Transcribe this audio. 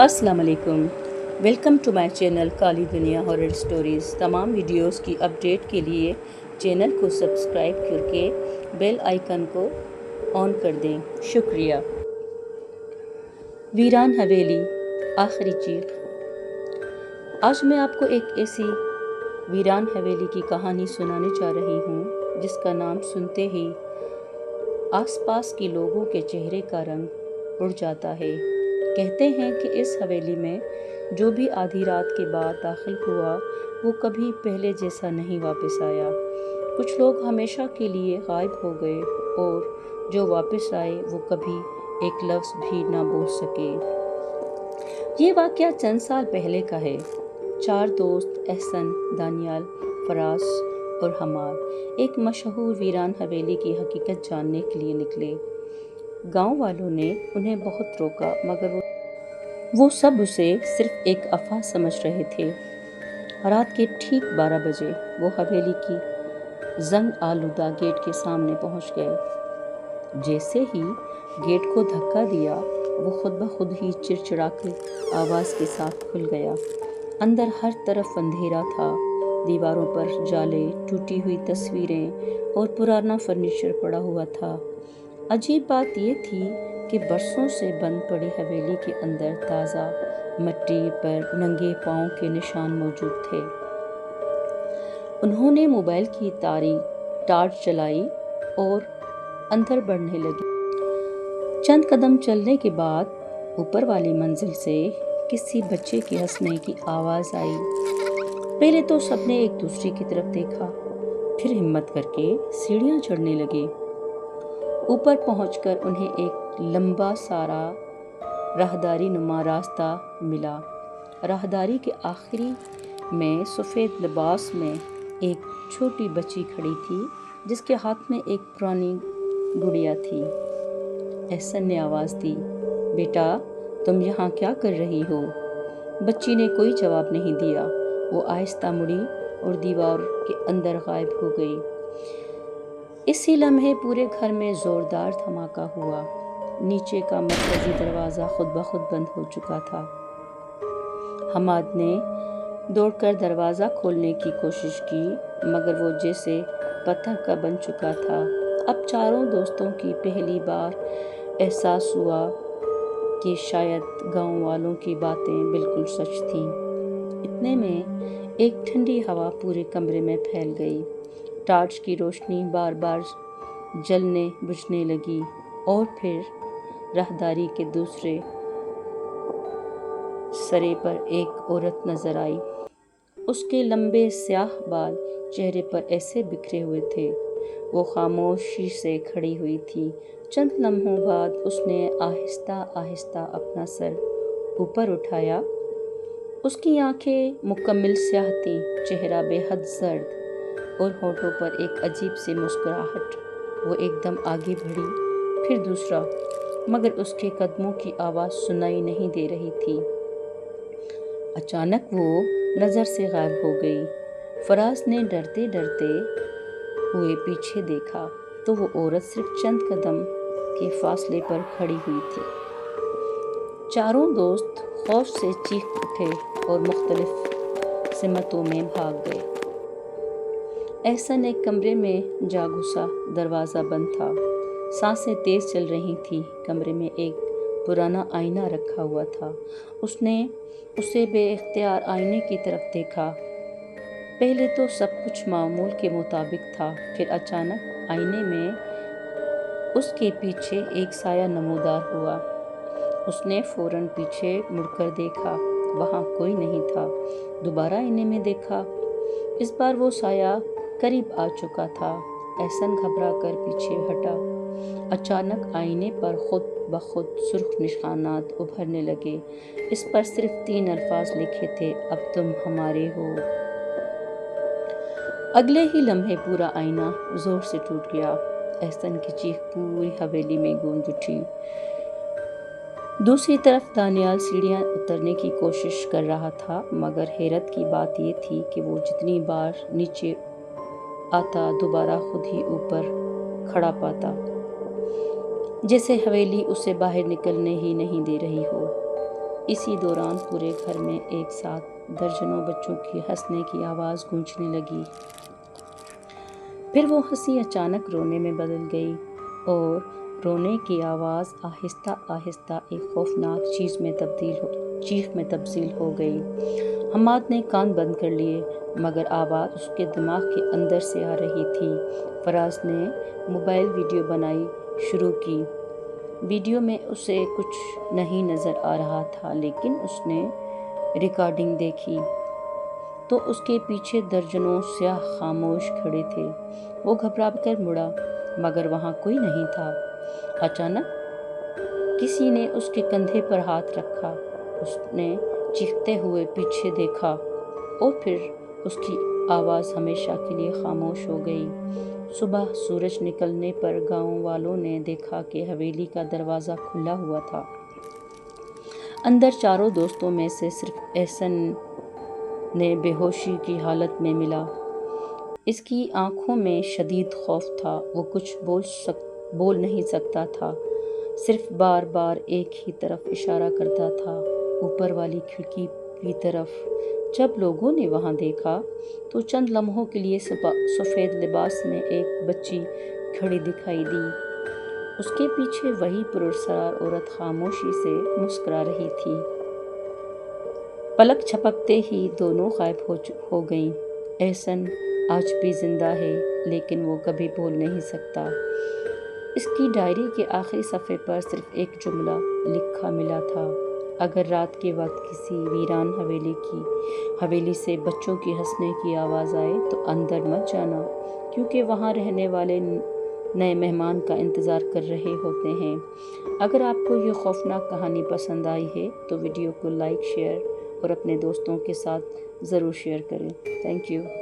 السلام علیکم، welcome to my channel کالی دنیا ہارر سٹوریز۔ تمام ویڈیوز کی اپڈیٹ کے لیے چینل کو سبسکرائب کر کے بیل آئیکن کو آن کر دیں، شکریہ۔ ویران حویلی، آخری چیخ۔ آج میں آپ کو ایک ایسی ویران حویلی کی کہانی سنانے جا رہی ہوں جس کا نام سنتے ہی آس پاس کے لوگوں کے چہرے کا رنگ اڑ جاتا ہے۔ کہتے ہیں کہ اس حویلی میں جو بھی آدھی رات کے بعد داخل ہوا وہ کبھی پہلے جیسا نہیں واپس آیا۔ کچھ لوگ ہمیشہ کے لیے غائب ہو گئے اور جو واپس آئے وہ کبھی ایک لفظ بھی نہ بول سکے۔ یہ واقعہ چند سال پہلے کا ہے۔ 4 دوست احسن، دانیال، فراز اور حماد ایک مشہور ویران حویلی کی حقیقت جاننے کے لیے نکلے۔ گاؤں والوں نے انہیں بہت روکا مگر وہ سب اسے صرف ایک افواہ سمجھ رہے تھے۔ رات کے ٹھیک 12 بجے وہ حویلی کی زنگ آلودہ گیٹ کے سامنے پہنچ گئے۔ جیسے ہی گیٹ کو دھکا دیا وہ خود بخود ہی چڑچڑاتی آواز کے ساتھ کھل گیا۔ اندر ہر طرف اندھیرا تھا، دیواروں پر جالے، ٹوٹی ہوئی تصویریں اور پرانا فرنیچر پڑا ہوا تھا۔ عجیب بات یہ تھی کہ برسوں سے بند پڑی حویلی کے اندر تازہ مٹی پر ننگے پاؤں کے نشان موجود تھے۔ انہوں نے موبائل کی ٹارچ جلائی اور اندر بڑھنے لگے۔ چند قدم چلنے کے بعد اوپر والی منزل سے کسی بچے کے ہنسنے کی آواز آئی۔ پہلے تو سب نے ایک دوسرے کی طرف دیکھا، پھر ہمت کر کے سیڑھیاں چڑھنے لگے۔ اوپر پہنچ کر انہیں ایک لمبا سارا راہداری نما راستہ ملا۔ راہداری کے آخری میں سفید لباس میں ایک چھوٹی بچی کھڑی تھی جس کے ہاتھ میں ایک پرانی گڑیا تھی۔ احسن نے آواز دی، بیٹا تم یہاں کیا کر رہی ہو؟ بچی نے کوئی جواب نہیں دیا۔ وہ آہستہ مڑی اور دیوار کے اندر غائب ہو گئی۔ اسی لمحے پورے گھر میں زوردار دھماکہ ہوا۔ نیچے کا مرکزی دروازہ خود بخود بند ہو چکا تھا۔ حماد نے دوڑ کر دروازہ کھولنے کی کوشش کی مگر وہ جیسے پتھر کا بن چکا تھا۔ اب چاروں دوستوں کی پہلی بار احساس ہوا کہ شاید گاؤں والوں کی باتیں بالکل سچ تھیں۔ اتنے میں ایک ٹھنڈی ہوا پورے کمرے میں پھیل گئی۔ ٹارچ کی روشنی بار بار جلنے بجھنے لگی اور پھر راہداری کے دوسرے سرے پر ایک عورت نظر آئی۔ اس کے لمبے سیاہ بال چہرے پر ایسے بکھرے ہوئے تھے۔ وہ خاموشی سے کھڑی ہوئی تھی۔ چند لمحوں بعد اس نے آہستہ آہستہ اپنا سر اوپر اٹھایا۔ اس کی آنکھیں مکمل سیاہ تھیں، چہرہ بے حد زرد اور ہونٹوں پر ایک عجیب سی مسکراہٹ۔ وہ ایک دم آگے بڑھی، پھر دوسرا، مگر اس کے قدموں کی آواز سنائی نہیں دے رہی تھی۔ اچانک وہ نظر سے غائب ہو گئی۔ فراز نے ڈرتے ڈرتے ہوئے پیچھے دیکھا تو وہ عورت صرف چند قدم کے فاصلے پر کھڑی ہوئی تھی۔ چاروں دوست خوف سے چیخ اٹھے اور مختلف سمتوں میں بھاگ گئے۔ احسن ایک کمرے میں جا گھسا، دروازہ بند تھا۔ سانسیں تیز چل رہی تھیں۔ کمرے میں ایک پرانا آئینہ رکھا ہوا تھا۔ اس نے اسے بے اختیار آئینے کی طرف دیکھا۔ پہلے تو سب کچھ معمول کے مطابق تھا، پھر اچانک آئینے میں اس کے پیچھے ایک سایہ نمودار ہوا۔ اس نے فوراً پیچھے مڑ کر دیکھا، وہاں کوئی نہیں تھا۔ دوبارہ آئینے میں دیکھا، اس بار وہ سایہ قریب آ چکا تھا۔ احسن گھبرا کر پیچھے ہٹا۔ اچانک آئینے پر خود بخود سرخ نشانات ابھرنے لگے۔ اس پر صرف 3 الفاظ لکھے تھے، اب تم ہمارے ہو۔ اگلے ہی لمحے پورا آئینہ زور سے ٹوٹ گیا۔ احسن کی چیخ پوری حویلی میں گونج اٹھی۔ دوسری طرف دانیال سیڑھیاں اترنے کی کوشش کر رہا تھا مگر حیرت کی بات یہ تھی کہ وہ جتنی بار نیچے آتا دوبارہ خود ہی اوپر کھڑا پاتا، جیسے حویلی اسے باہر نکلنے ہی نہیں دے رہی ہو۔ اسی دوران پورے گھر میں ایک ساتھ درجنوں بچوں کی ہنسنے کی آواز گونجنے لگی۔ پھر وہ ہنسی اچانک رونے میں بدل گئی اور رونے کی آواز آہستہ آہستہ ایک خوفناک چیخ میں تبدیل ہو گئی۔ حماد نے کان بند کر لیے، مگر آواز اس کے دماغ کے اندر سے آ رہی تھی۔ فراز نے موبائل ویڈیو بنائی شروع کی۔ ویڈیو میں اسے کچھ نہیں نظر آ رہا تھا، لیکن اس نے ریکارڈنگ دیکھی تو اس کے پیچھے درجنوں سیاہ خاموش کھڑے تھے۔ وہ گھبرا کر مڑا، مگر وہاں کوئی نہیں تھا۔ اچانک کسی نے اس کے کندھے پر ہاتھ رکھا۔ اس نے چیختے ہوئے پیچھے دیکھا اور پھر اس کی آواز ہمیشہ کے لیے خاموش ہو گئی۔ صبح سورج نکلنے پر گاؤں والوں نے دیکھا کہ حویلی کا دروازہ کھلا ہوا تھا۔ اندر چاروں دوستوں میں سے صرف احسن نے بے ہوشی کی حالت میں ملا۔ اس کی آنکھوں میں شدید خوف تھا۔ وہ کچھ بول نہیں سکتا تھا، صرف بار بار ایک ہی طرف اشارہ کرتا تھا، اوپر والی کھڑکی کی طرف۔ جب لوگوں نے وہاں دیکھا تو چند لمحوں کے لیے سفید لباس میں ایک بچی کھڑی دکھائی دی۔ اس کے پیچھے وہی پراسرار عورت خاموشی سے مسکرا رہی تھی۔ پلک جھپکتے ہی دونوں غائب ہو گئیں۔ احسن آج بھی زندہ ہے، لیکن وہ کبھی بول نہیں سکتا۔ اس کی ڈائری کے آخری صفحے پر صرف ایک جملہ لکھا ملا تھا: اگر رات کے وقت کسی ویران حویلی سے بچوں کی ہنسنے کی آواز آئے تو اندر مت جانا، کیونکہ وہاں رہنے والے نئے مہمان کا انتظار کر رہے ہوتے ہیں۔ اگر آپ کو یہ خوفناک کہانی پسند آئی ہے تو ویڈیو کو لائک، شیئر اور اپنے دوستوں کے ساتھ ضرور شیئر کریں۔ Thank you.